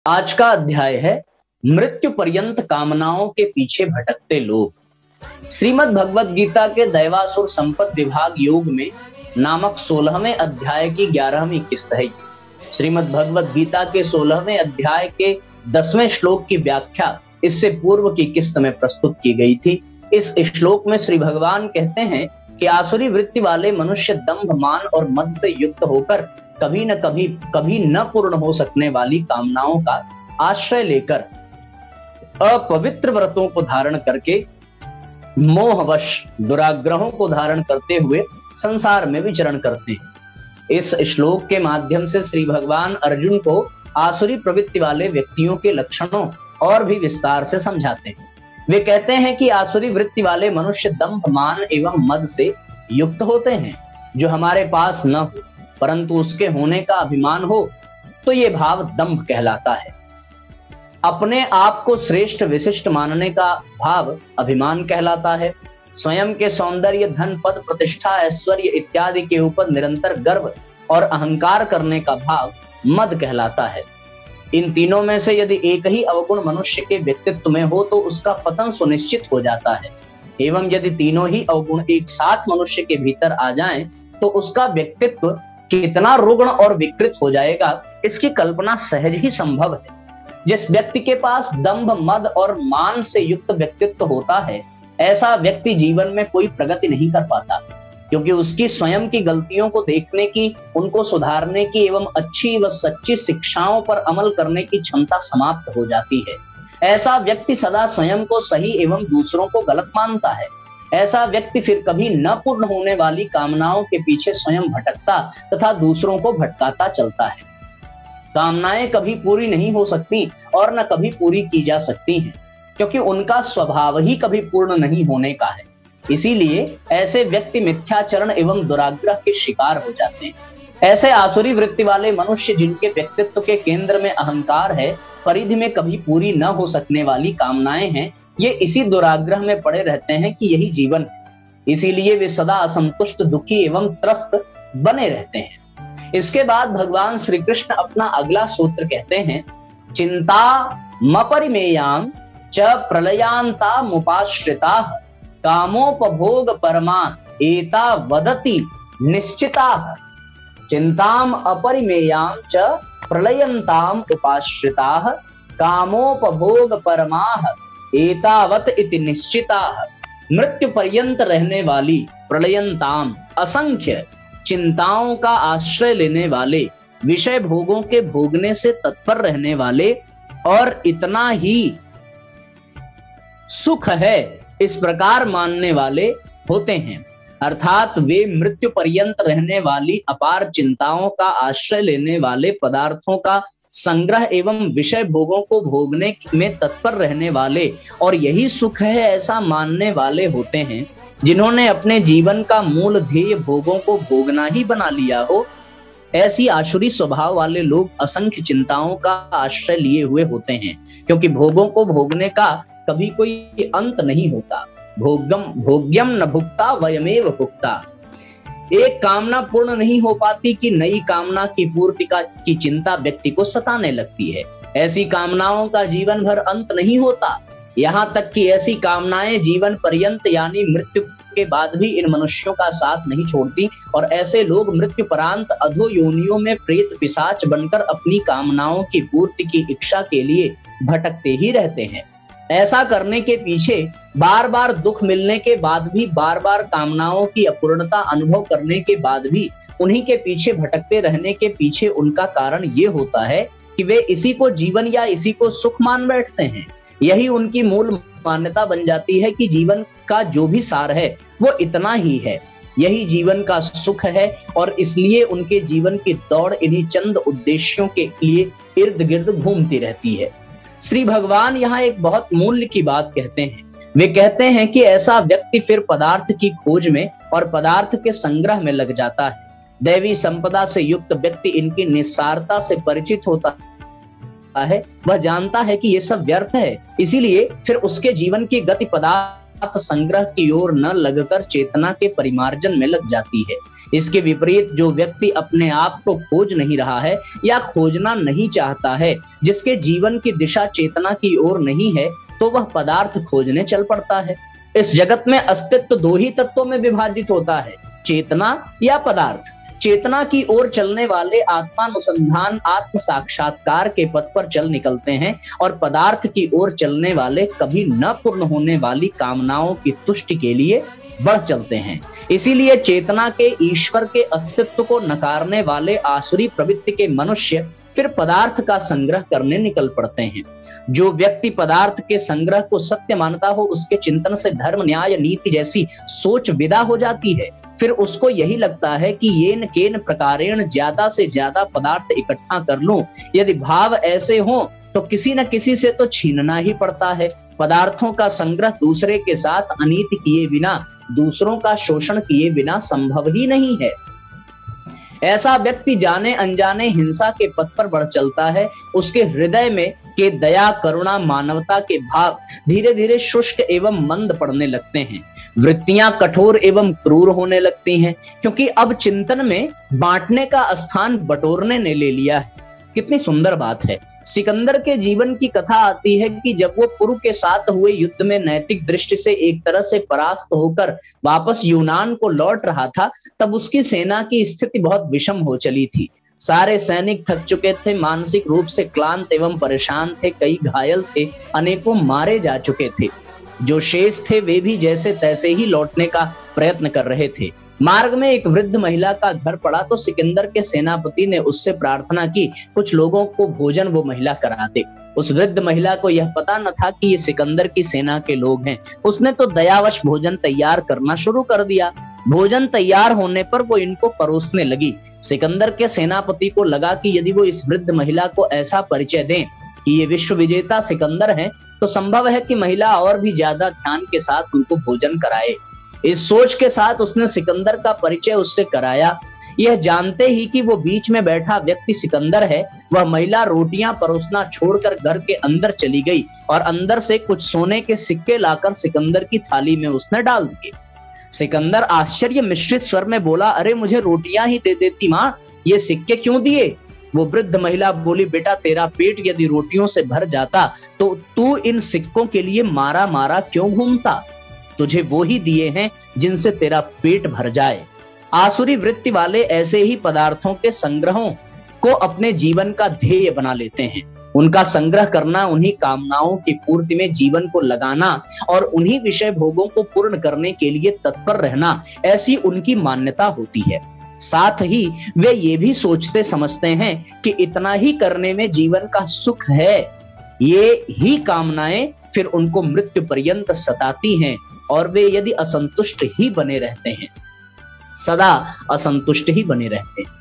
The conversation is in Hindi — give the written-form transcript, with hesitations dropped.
आज का अध्याय है मृत्यु पर्यंत कामनाओं के पीछे भटकते लोग। श्रीमद् भगवद गीता के दैवासुर संपद विभाग योग में नामक 16वें अध्याय की 11वीं किस्त है। श्रीमद् भगवद गीता के 16वें अध्याय के 10वें श्लोक की व्याख्या इससे पूर्व की किस्त में प्रस्तुत की गई थी। इस श्लोक में श्री भगवान कहते हैं कि आसुरी वृत्ति वाले मनुष्य दंभ, मान और मद से युक्त होकर कभी न पूर्ण हो सकने वाली कामनाओं का आश्रय लेकर अपवित्र व्रतों को धारण करके मोहवश दुराग्रहों को धारण करते हुए संसार में विचरण करते हैं। इस श्लोक के माध्यम से श्री भगवान अर्जुन को आसुरी प्रवृत्ति वाले व्यक्तियों के लक्षणों और भी विस्तार से समझाते हैं। वे कहते हैं कि आसुरी वृत्ति वाले मनुष्य दंभ, मान एवं मद से युक्त होते हैं। जो हमारे पास न हो परंतु उसके होने का अभिमान हो तो ये भाव दंभ कहलाता है। अपने आप को श्रेष्ठ विशिष्ट मानने का भाव अभिमान कहलाता है। स्वयं के सौंदर्य, धन, पद, प्रतिष्ठा, ऐश्वर्य इत्यादि के ऊपर निरंतर गर्व और अहंकार करने का भाव मद कहलाता है। इन तीनों में से यदि एक ही अवगुण मनुष्य के व्यक्तित्व में हो तो उसका पतन सुनिश्चित हो जाता है। एवं यदि तीनों ही अवगुण एक साथ मनुष्य के भीतर आ जाएं तो उसका व्यक्तित्व कितना रुग्ण और विकृत हो जाएगा, इसकी कल्पना सहज ही संभव है। जिस व्यक्ति के पास दंभ, मद और मान से युक्त व्यक्तित्व होता है, ऐसा व्यक्ति जीवन में कोई प्रगति नहीं कर पाता, क्योंकि उसकी स्वयं की गलतियों को देखने की, उनको सुधारने की एवं अच्छी व सच्ची शिक्षाओं पर अमल करने की क्षमता समाप्त हो जाती है। ऐसा व्यक्ति सदा स्वयं को सही एवं दूसरों को गलत मानता है। ऐसा व्यक्ति फिर कभी न पूर्ण होने वाली कामनाओं के पीछे स्वयं भटकता तथा दूसरों को भटकाता चलता है। कामनाएं कभी पूरी नहीं हो सकती और न कभी पूरी की जा सकती हैं, क्योंकि उनका स्वभाव ही कभी पूर्ण नहीं होने का है। इसीलिए ऐसे व्यक्ति मिथ्याचरण एवं दुराग्रह के शिकार हो जाते हैं। ऐसे आसुरी वृत्ति वाले मनुष्य जिनके व्यक्तित्व के केंद्र में अहंकार है, परिधि में कभी पूरी न हो सकने वाली कामनाएं हैं, ये इसी दुराग्रह में पड़े रहते हैं कि यही जीवन है। इसीलिए वे सदा असंतुष्ट, दुखी एवं त्रस्त बने रहते हैं। इसके बाद भगवान श्री कृष्ण अपना अगला सूत्र कहते हैं, चिंता मपरिमेयां च प्रलयांता मुपाश्रिता कामोपभोग परमान एता वदति निश्चिता। चिंताम अपरिमेयां च प्रलयंताम उपाश्रिता कामोपभोग परमाः एतावत इति निश्चिता। मृत्यु पर्यंत रहने वाली, प्रलयंताम असंख्य चिंताओं का आश्रय लेने वाले, विषय भोगों के भोगने से तत्पर रहने वाले और इतना ही सुख है इस प्रकार मानने वाले होते हैं। अर्थात वे मृत्यु पर्यंत रहने वाली अपार चिंताओं का आश्रय लेने वाले, पदार्थों का संग्रह एवं विषय भोगों को भोगने में तत्पर रहने वाले और यही सुख है ऐसा मानने वाले होते हैं, जिन्होंने अपने जीवन का मूल ध्येय भोगों को भोगना ही बना लिया हो। ऐसी आसुरी स्वभाव वाले लोग असंख्य चिंताओं का आश्रय लिए हुए होते हैं, क्योंकि भोगों को भोगने का कभी कोई अंत नहीं होता। भोग्यम न भुक्ता वयमेव भुक्ता। एक कामना पूर्ण नहीं हो पाती कि नई कामना की पूर्ति की चिंता व्यक्ति को सताने लगती है। ऐसी कामनाओं का जीवन भर अंत नहीं होता। यहाँ तक कि ऐसी कामनाएं जीवन पर्यंत यानी मृत्यु के बाद भी इन मनुष्यों का साथ नहीं छोड़ती और ऐसे लोग मृत्युपरांत अधो योनियों में प्रेत पिशाच बनकर अपनी कामनाओं की पूर्ति की इच्छा के लिए भटकते ही रहते हैं। ऐसा करने के पीछे बार बार दुख मिलने के बाद भी, बार बार कामनाओं की अपूर्णता अनुभव करने के बाद भी उन्हीं के पीछे भटकते रहने के पीछे उनका कारण ये होता है कि वे इसी को जीवन या इसी को सुख मान बैठते हैं। यही उनकी मूल मान्यता बन जाती है कि जीवन का जो भी सार है वो इतना ही है, यही जीवन का सुख है और इसलिए उनके जीवन की दौड़ इन्हीं चंद उद्देश्यों के लिए इर्द गिर्द घूमती रहती है। श्री भगवान यहाँ एक बहुत मूल्य की बात कहते हैं। वे कहते हैं कि ऐसा व्यक्ति फिर पदार्थ की खोज में और पदार्थ के संग्रह में लग जाता है। दैवी संपदा से युक्त व्यक्ति इनकी निस्सारता से परिचित होता है। वह जानता है कि ये सब व्यर्थ है, इसीलिए फिर उसके जीवन की गति पदार्थ पदार्थ संग्रह की ओर न लगकर चेतना के परिमार्जन में लग जाती है। इसके विपरीत जो व्यक्ति अपने आप को खोज नहीं रहा है या खोजना नहीं चाहता है, जिसके जीवन की दिशा चेतना की ओर नहीं है, तो वह पदार्थ खोजने चल पड़ता है। इस जगत में अस्तित्व दो ही तत्वों में विभाजित होता है, चेतना या पदार्थ। चेतना की ओर चलने वाले आत्मानुसंधान आत्म साक्षात्कार के पथ पर चल निकलते हैं और पदार्थ की ओर चलने वाले कभी न पूर्ण होने वाली कामनाओं की तुष्टि के लिए बढ़ चलते हैं। इसीलिए चेतना के ईश्वर के अस्तित्व को नकारने वाले आसुरी प्रवृत्ति के मनुष्य फिर पदार्थ का संग्रह करने निकल पड़ते हैं। जो व्यक्ति पदार्थ के संग्रह को सत्य मानता हो, उसके चिंतन से धर्म, न्याय, नीति जैसी सोच विदा हो जाती है। फिर उसको यही लगता है कि येन केन प्रकारेण ज्यादा से ज्यादा पदार्थ इकट्ठा कर लूं। यदि भाव ऐसे हो तो किसी न किसी से तो छीनना ही पड़ता है। पदार्थों का संग्रह दूसरे के साथ अनीति किए बिना, दूसरों का शोषण किए बिना संभव ही नहीं है। ऐसा व्यक्ति जाने अनजाने हिंसा के पथ पर बढ़ चलता है। उसके हृदय में के दया, करुणा, मानवता के भाव धीरे धीरे शुष्क एवं मंद पड़ने लगते हैं। वृत्तियां कठोर एवं क्रूर होने लगती हैं, क्योंकि अब चिंतन में बांटने का स्थान बटोरने ने ले लिया है। कितनी सुंदर बात है। सिकंदर के जीवन की कथा आती है कि जब वो पुरु के साथ हुए युद्ध में नैतिक दृष्टि से एक तरह से परास्त होकर वापस यूनान को लौट रहा था, तब उसकी सेना की स्थिति बहुत विषम हो चली थी। सारे सैनिक थक चुके थे, मानसिक रूप से क्लांत एवं परेशान थे, कई घायल थे, अनेकों मारे जा चुके थे। जो शेष थे वे भी जैसे तैसे ही लौटने का प्रयत्न कर रहे थे। मार्ग में एक वृद्ध महिला का घर पड़ा तो सिकंदर के सेनापति ने उससे प्रार्थना की कुछ लोगों को भोजन वो महिला करा दे। उस वृद्ध महिला को यह पता न था कि ये सिकंदर की सेना के लोग हैं। उसने तो दयावश भोजन तैयार करना शुरू कर दिया। भोजन तैयार होने पर वो इनको परोसने लगी। सिकंदर के सेनापति को लगा कि यदि वो इस वृद्ध महिला को ऐसा परिचय दें कि ये विश्व विजेता सिकंदर हैं, तो संभव है कि महिला और भी ज्यादा ध्यान के साथ उनको भोजन कराए। इस सोच के साथ उसने सिकंदर का परिचय उससे कराया। यह जानते ही कि वो बीच में बैठा व्यक्ति सिकंदर है, वह महिला रोटियां परोसना छोड़कर घर के अंदर चली गई और अंदर से कुछ सोने के सिक्के लाकर सिकंदर की थाली में उसने डाल दिए। सिकंदर आश्चर्य मिश्रित स्वर में बोला, अरे मुझे रोटियां ही दे देती माँ, ये सिक्के क्यों दिए? वो वृद्ध महिला बोली, बेटा तेरा पेट यदि रोटियों से भर जाता तो तू इन सिक्कों के लिए मारा मारा क्यों घूमता? तुझे वो ही दिए हैं जिनसे तेरा पेट भर जाए। आसुरी वृत्ति वाले ऐसे ही पदार्थों के संग्रहों को अपने जीवन का ध्येय बना लेते हैं। उनका संग्रह करना, उन्हीं कामनाओं की पूर्ति में जीवन को लगाना और उन्हीं विषय भोगों को पूर्ण करने के लिए तत्पर रहना, ऐसी उनकी मान्यता होती है। साथ ही वे ये भी सोचते समझते हैं कि इतना ही करने में जीवन का सुख है। ये ही कामनाएं फिर उनको मृत्यु पर्यंत सताती हैं और वे यदि असंतुष्ट ही बने रहते हैं, सदा असंतुष्ट ही बने रहते हैं।